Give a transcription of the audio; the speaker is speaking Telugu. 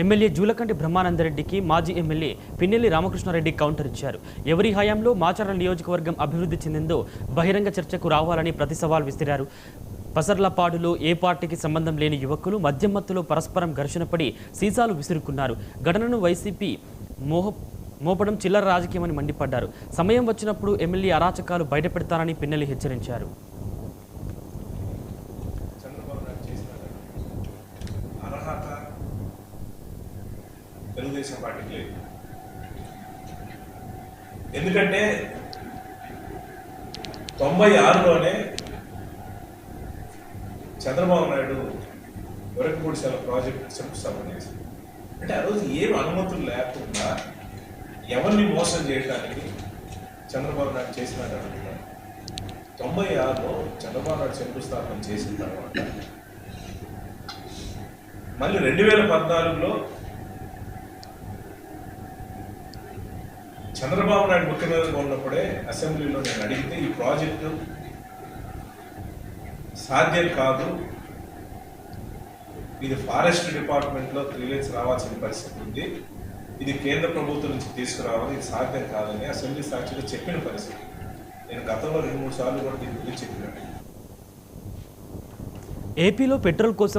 ఎమ్మెల్యే జూలకంటి బ్రహ్మానందరెడ్డికి మాజీ ఎమ్మెల్యే పిన్నెల్లి రామకృష్ణారెడ్డి కౌంటర్ ఇచ్చారు. ఎవరి హయాంలో మాచర్ల నియోజకవర్గం అభివృద్ధి చెందిందో బహిరంగ చర్చకు రావాలని ప్రతి సవాల్ విసిరారు. పసర్లపాడులో ఏ పార్టీకి సంబంధం లేని యువకులు మద్యం మత్తులో పరస్పరం ఘర్షణపడి సీసాలు విసురుకున్నారు. ఘటనను వైసీపీ మోపడం చిల్లర రాజకీయమని మండిపడ్డారు. సమయం వచ్చినప్పుడు ఎమ్మెల్యే అరాచకాలు బయటపెడతారని పిన్నెల్లి హెచ్చరించారు. తెలుగుదేశం పార్టీకి లేదు. ఎందుకంటే 96లోనే చంద్రబాబు నాయుడు వరకపూడిశాల ప్రాజెక్టు శంకుస్థాపన చేశారు. అంటే ఆ రోజు ఏం అనుమతులు లేకుండా ఎవరిని మోసం చేయడానికి చంద్రబాబు నాయుడు చేసినాడు అంటున్నారు. 96లో చంద్రబాబు నాయుడు శంకుస్థాపన చేసిన తర్వాత మళ్ళీ 2014లో చంద్రబాబు నాయుడు ముఖ్యమంత్రిగా ఉన్నప్పుడే అసెంబ్లీలో నేను అడిగితే ఈ ప్రాజెక్టు సాధ్యం కాదు, ఇది ఫారెస్ట్ డిపార్ట్మెంట్లో 3 lakhs రావాల్సిన పరిస్థితి ఉంది, ఇది కేంద్ర ప్రభుత్వం నుంచి తీసుకురావాలి, ఇది సాధ్యం కాదని అసెంబ్లీ సాక్షిగా చెప్పిన పరిస్థితి. నేను గతంలో 2-3 సార్లు కూడా దీని గురించి చెప్పినట్టు. ఏపీలో పెట్రోల్ కోసం